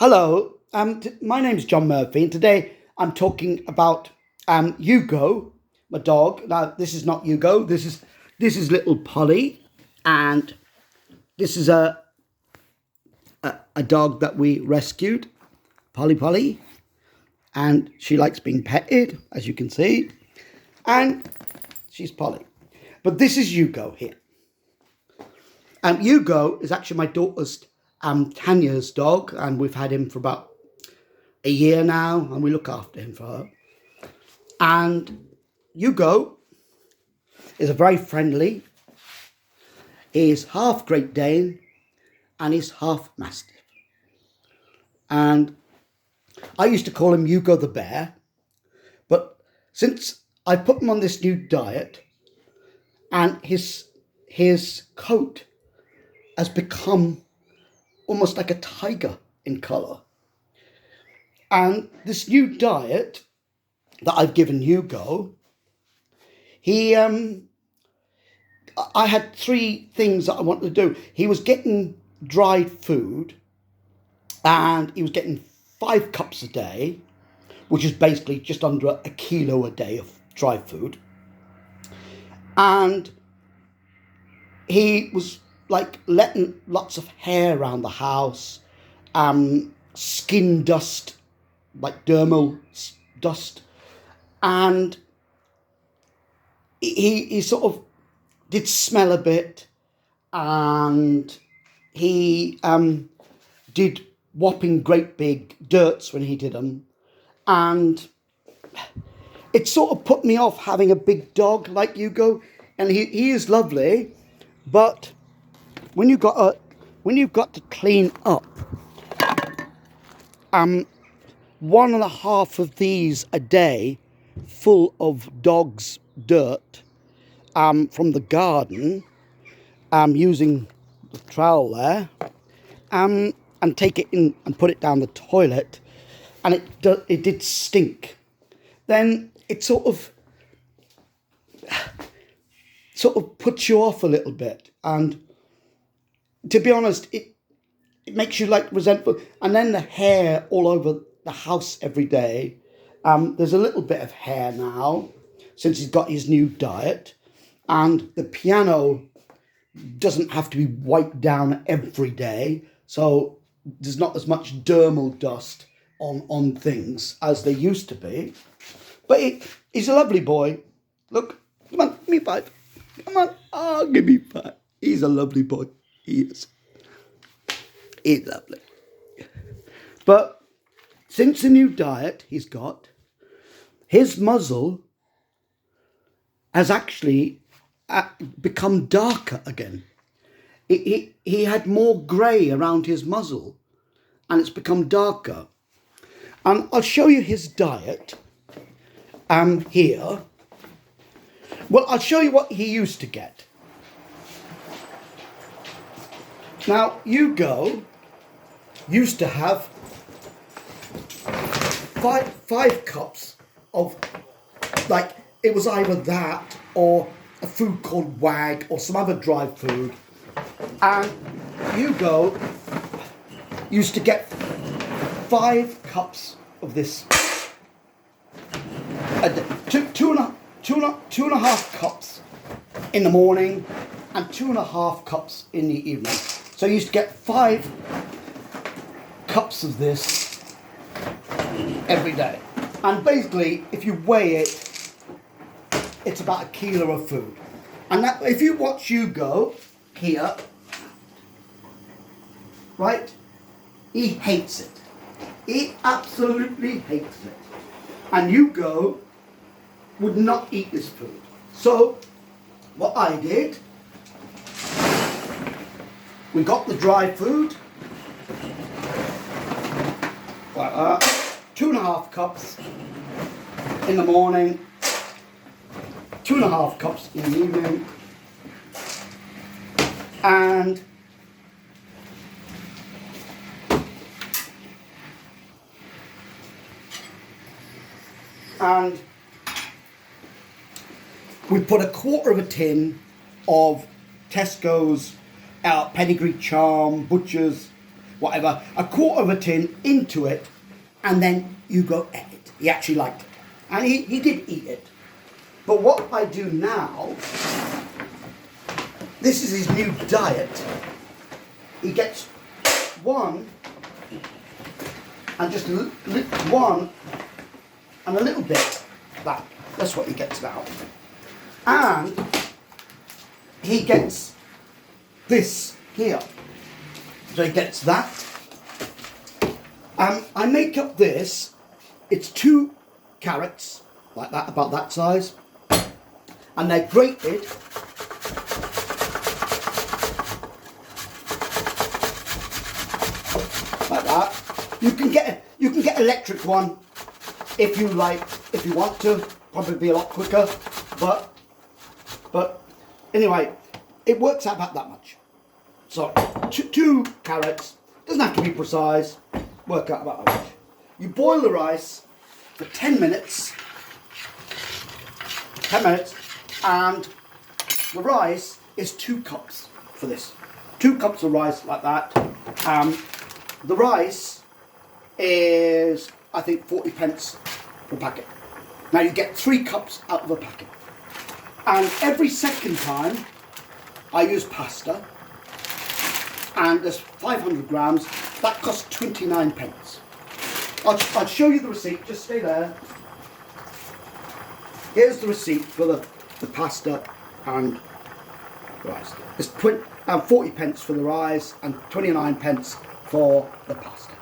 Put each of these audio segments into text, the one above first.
Hello, my name's John Murphy, and today I'm talking about Hugo, my dog. Now, this is not Hugo. This is little Polly, and this is a dog that we rescued, Polly, and she likes being petted, as you can see, and she's Polly. But this is Hugo here. Hugo is actually my daughter's Tanya's dog, and we've had him for about a year now, and we look after him for her. And Hugo is a very friendly. He's half Great Dane and he's half Mastiff. And I used to call him Hugo the Bear, but since I put him on this new diet, and his coat has become almost like a tiger in colour. And this new diet that I've given Hugo, I had three things that I wanted to do. He was getting dried food, and he was getting 5 cups a day, which is basically just under a kilo a day of dry food. And he was like letting lots of hair around the house, skin dust, like dermal dust, and he sort of did smell a bit, and he did whopping great big dirts when he did them, and it sort of put me off having a big dog like Hugo. And he is lovely, but when you've got to clean up 1.5 of these a day full of dog's dirt from the garden, using the trowel there, and take it in and put it down the toilet, and it did stink, then it sort of puts you off a little bit. And to be honest, it makes you like resentful. And then the hair all over the house every day. There's a little bit of hair now since he's got his new diet, and the piano doesn't have to be wiped down every day, so there's not as much dermal dust on things as there used to be. But he's a lovely boy. Look, come on, give me 5. Come on, oh, give me 5. He's a lovely boy. He is. He's lovely. But since the new diet he's got, his muzzle has actually become darker again. He had more grey around his muzzle, and it's become darker. And I'll show you his diet here. Well, I'll show you what he used to get. Now, Hugo used to have 5 cups of, like, it was either that or a food called wag or some other dry food. And Hugo used to get 5 cups of this, 2.5 cups in the morning and 2.5 cups in the evening. So you used to get 5 cups of this every day. And basically, if you weigh it, it's about a kilo of food. And that, if you watch Hugo here, right, he hates it. He absolutely hates it. And Hugo would not eat this food. So what I did, we got the dry food, 2.5 cups in the morning, 2.5 cups in the evening, and we put 1/4 of a tin of Tesco's pedigree charm, butcher's whatever, a quarter of a tin into it, and then Hugo ate it. He actually liked it. And he did eat it. But what I do now, this is his new diet. He gets one, and just one, and a little bit back. That's what he gets now. And he gets this here. So he gets that. I make up this. It's 2 carrots, like that, about that size. And they're grated. Like that. You can get electric one if you like, if you want to. Probably be a lot quicker, but anyway, it works out about that much. So 2 carrots, doesn't have to be precise, work out about that much. You boil the rice for 10 minutes, and the rice is 2 cups for this. 2 cups of rice like that. The rice is, I think, 40 pence per packet. Now you get 3 cups out of a packet. And every second time I use pasta, and there's 500 grams, that costs 29 pence. I'll show you the receipt, just stay there. Here's the receipt for the pasta and rice. It's 40 pence for the rice and 29 pence for the pasta.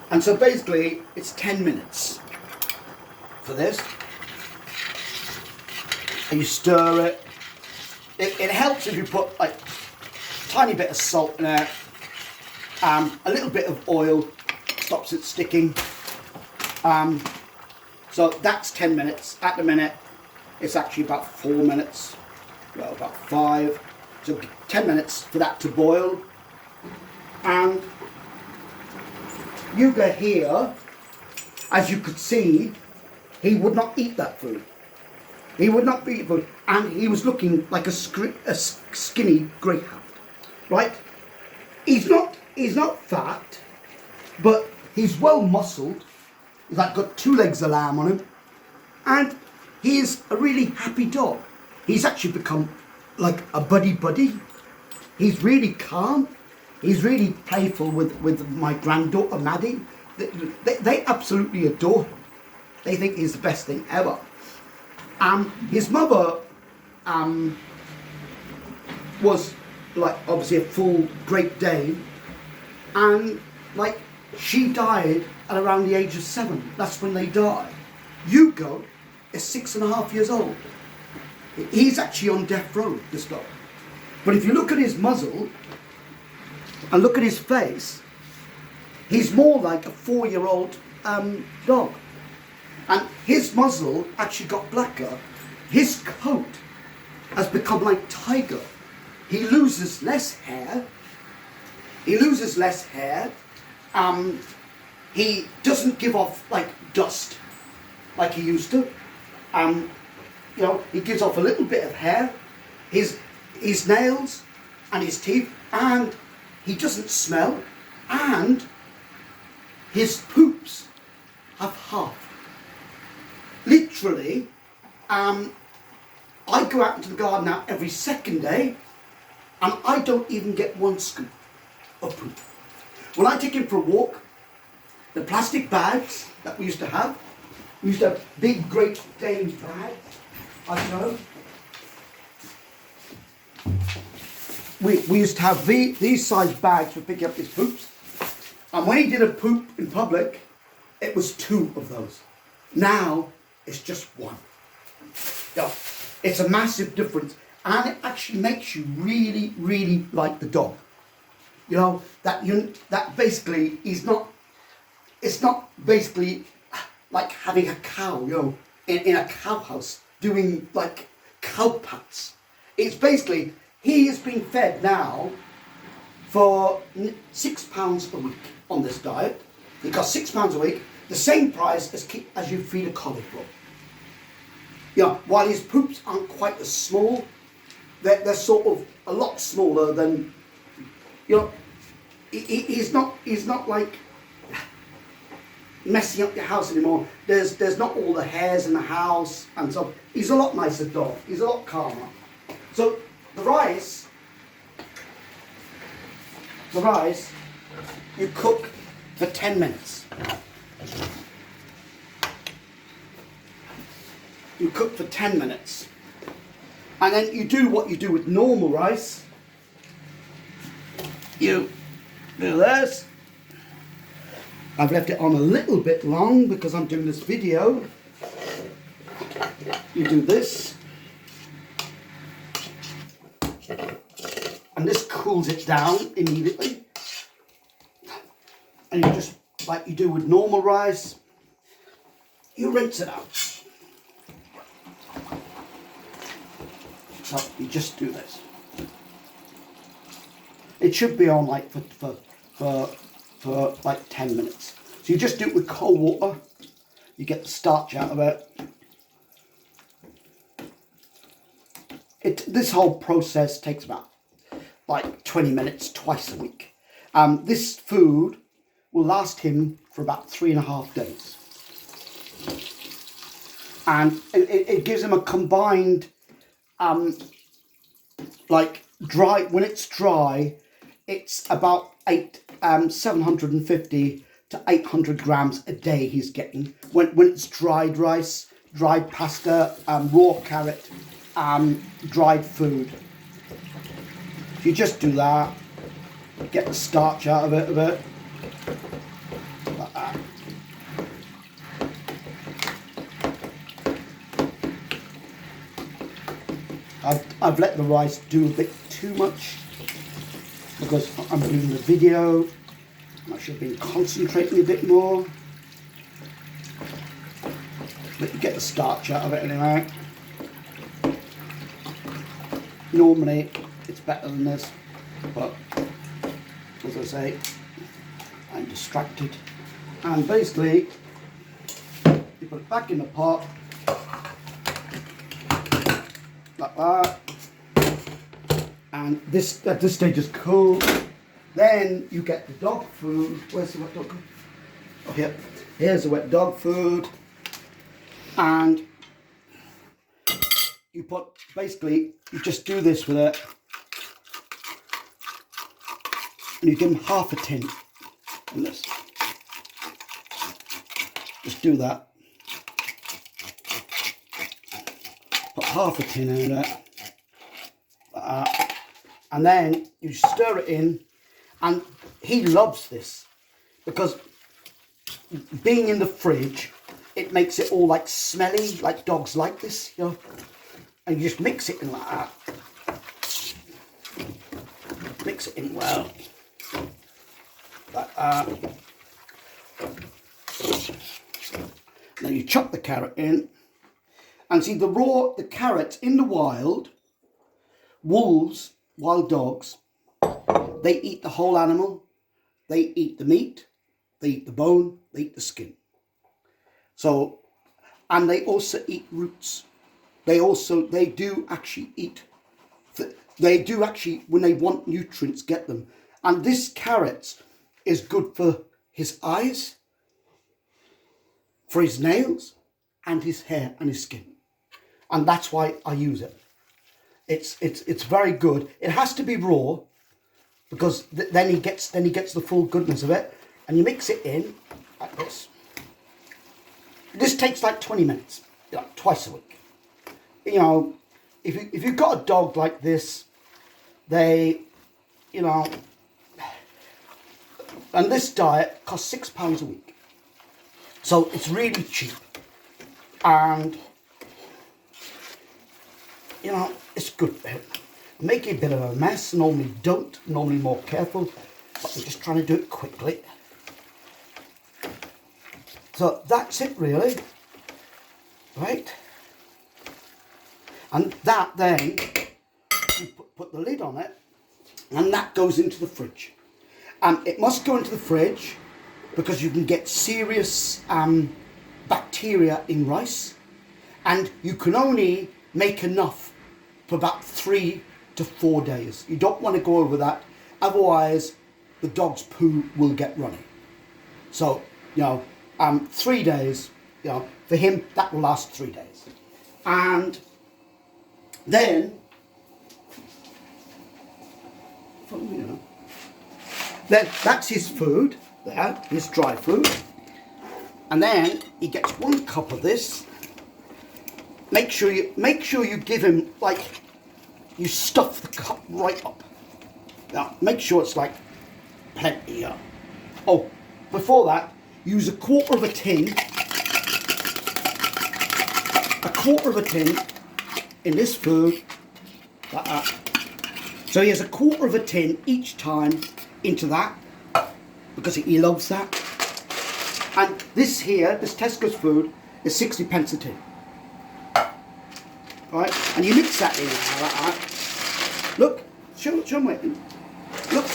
And so basically it's 10 minutes for this. And you stir it. It helps if you put like a tiny bit of salt in there, a little bit of oil, stops it sticking. So that's 10 minutes. At the minute, it's actually about 4 minutes, well, about 5. So 10 minutes for that to boil. And Hugo here, as you could see, he would not eat that food. He would not eat food, and he was looking like a skinny greyhound, right? He's not fat, but he's well muscled. He's like got 2 legs of lamb on him, and he is a really happy dog. He's actually become like a buddy. He's really calm. He's really playful with my granddaughter Maddie. They absolutely adore him. They think he's the best thing ever. His mother was like obviously a full Great Dane, and like she died at around the age of 7. That's when they died. Hugo is 6.5 years old. He's actually on death row, this dog. But if you look at his muzzle and look at his face, he's more like a 4-year-old dog. And his muzzle actually got blacker. His coat has become like tiger. He loses less hair. He doesn't give off like dust like he used to. You know, he gives off a little bit of hair. His nails and his teeth, and he doesn't smell, and his poops have half. Literally, I go out into the garden now every second day, and I don't even get 1 scoop of poop. When I take him for a walk, the plastic bags that we used to have big Great Dane bags, I know. We used to have these size bags for picking up his poops, and when he did a poop in public, it was 2 of those. Now it's just 1. Yeah, it's a massive difference, and it actually makes you really, really like the dog. You know that basically it's not basically like having a cow, you know, in a cow house doing like cow pats. It's basically he is being fed now for £6 a week on this diet. He costs £6 a week, the same price as you feed a cauliflower. Yeah, while his poops aren't quite as small, they're sort of a lot smaller than you know, he's not like messing up your house anymore. There's not all the hairs in the house and so. He's a lot nicer dog. He's a lot calmer. So the rice, you cook for 10 minutes. You cook for 10 minutes. And then you do what you do with normal rice. You do this. I've left it on a little bit long because I'm doing this video. You do this. And this cools it down immediately. And you just, like you do with normal rice, you rinse it out. So you just do this. It should be on like for like 10 minutes. So you just do it with cold water. You get the starch out of it. This whole process takes about like 20 minutes twice a week. This food will last him for about 3.5 days. And it gives him a combined, like dry, when it's dry, it's about 750 to 800 grams a day he's getting. When it's dried rice, dried pasta, raw carrot, dried food. You just do that, get the starch out of it, like that. I've let the rice do a bit too much because I'm doing the video. I should have been concentrating a bit more. But you get the starch out of it anyway. Normally it's better than this, but as I say, I'm distracted. And basically, you put it back in the pot, like that. And this, at this stage, is cool. Then you get the dog food. Where's the wet dog food? Oh, here. Here's the wet dog food. And you put, basically, you just do this with it. And you give him half a tin in this. Just do that. Put half a tin in it. And then you stir it in. And he loves this because being in the fridge, it makes it all like smelly, like dogs like this, you know. And you just mix it in like that. Mix it in well. Like that. Then you chop the carrot in. And see the carrots in the wild, wolves, wild dogs, they eat the whole animal. They eat the meat, they eat the bone, they eat the skin. So, and they also eat roots. They do actually eat, when they want nutrients, get them. And this carrot is good for his eyes, for his nails, and his hair and his skin. And that's why I use it. It's very good. It has to be raw, because then he gets the full goodness of it. And you mix it in like this. This takes like 20 minutes, like twice a week. You know, if you've got a dog like this, they, you know, and this diet costs £6 a week. So it's really cheap. And, you know, it's good. Make a bit of a mess. Normally don't. Normally more careful. But I'm just trying to do it quickly. So that's it really. Right. And that then, you put the lid on it. And that goes into the fridge. It must go into the fridge because you can get serious bacteria in rice. And you can only make enough for about 3 to 4 days. You don't want to go over that. Otherwise, the dog's poo will get runny. So, 3 days, for him, that will last 3 days. And then, then that's his food, there, his dry food. And then he gets 1 cup of this. Make sure you give him, like, you stuff the cup right up. Now, make sure it's like plenty up. Oh, before that, use 1/4 of a tin. 1/4 of a tin in this food, like that. So he has 1/4 of a tin each time into that, because he loves that. And this here, this Tesco's food, is 60p a tin. Right, and you mix that in like that. Look, show me. Look,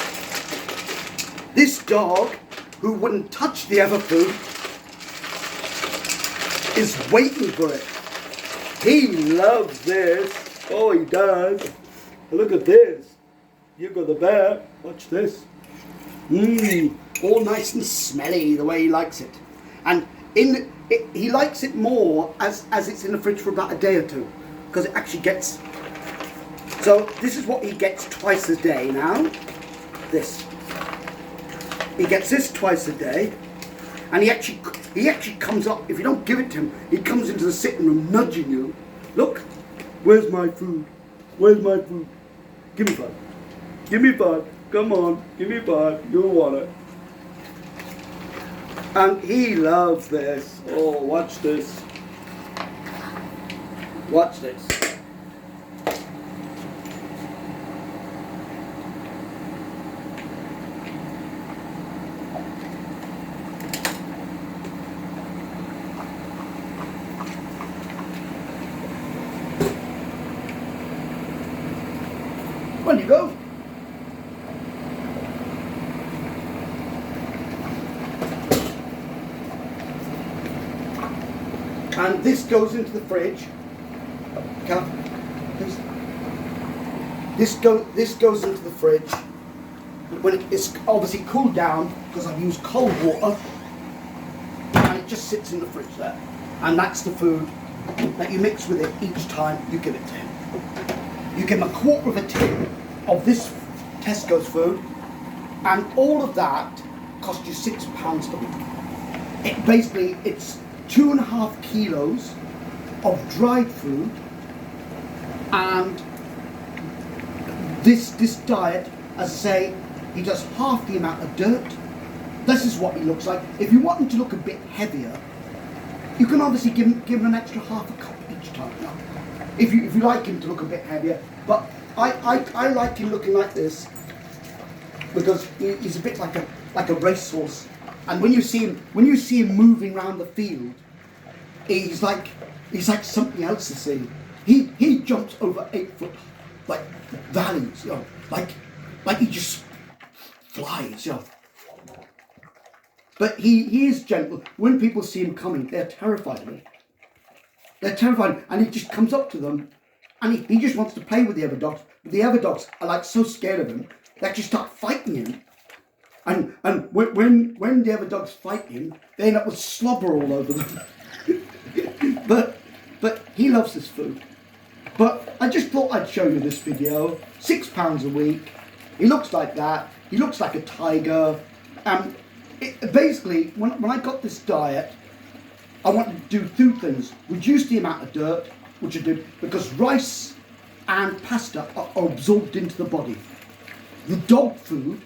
this dog, who wouldn't touch the other food, is waiting for it. He loves this. Oh, he does. Look at this. Hugo the bear. Watch this. All nice and smelly, the way he likes it. And he likes it more as it's in the fridge for about a day or two, because it actually gets. So this is what he gets twice a day now. This. He gets this twice a day, and he actually comes up. If you don't give it to him, he comes into the sitting room nudging you. Look, where's my food? Where's my food? Give me 5. Give me 5. Come on, give me 5. You'll want it. And he loves this. Oh, watch this. Watch this. On you go. And this goes into the fridge. This goes into the fridge when it's obviously cooled down, because I've used cold water, and it just sits in the fridge there. And that's the food that you mix with it each time you give it to him. You give him 1/4 of a tin of this Tesco's food, and all of that costs you £6 a week. It's 2.5 kilos of dried food, and this diet, as I say, he does half the amount of dirt. This is what he looks like. If you want him to look a bit heavier, you can obviously give him an extra half a cup each time. Now, if you like him to look a bit heavier, but I like him looking like this, because he's a bit like a racehorse. And when you see him moving around the field, he's like something else to see. He jumps over 8-foot like valleys, like he just flies, But he is gentle. When people see him coming, they're terrified of him. They're terrified, and he just comes up to them, and he just wants to play with the other dogs. But the other dogs are like so scared of him, they actually start fighting him. And when the other dogs fight him, they end up with slobber all over them. But he loves this food. But I just thought I'd show you this video. £6 a week. He looks like that. He looks like a tiger. Basically, when I got this diet, I wanted to do 2 things. Reduce the amount of dirt, which I did, because rice and pasta are absorbed into the body. The dog food,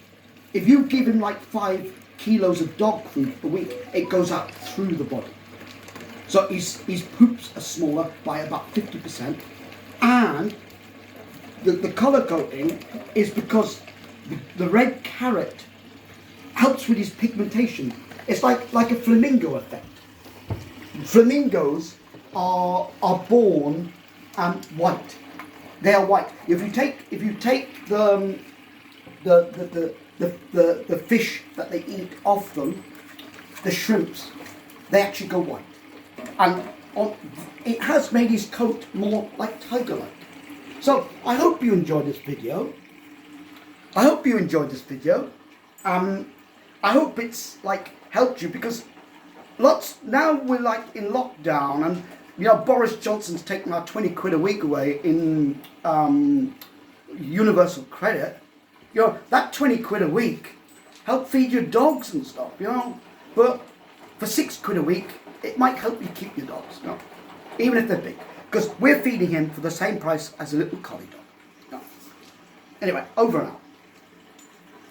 if you give him like 5 kilos of dog food a week, it goes out through the body. So his poops are smaller by about 50%. And the colour coating is because the red carrot helps with his pigmentation. It's like a flamingo effect. Flamingos are born white. They are white. If you take the fish that they eat off them, the shrimps, they actually go white. And it has made his coat more like tiger-like. So I hope you enjoyed this video. I hope you enjoyed this video. I hope it's like helped you, because now we're like in lockdown, and you know Boris Johnson's taking our 20 quid a week away in universal credit. You know, that 20 quid a week help feed your dogs and stuff, you know. But for 6 quid a week, it might help you keep your dogs, you know, even if they're big, because we're feeding him for the same price as a little collie dog. You know. Anyway, over and out.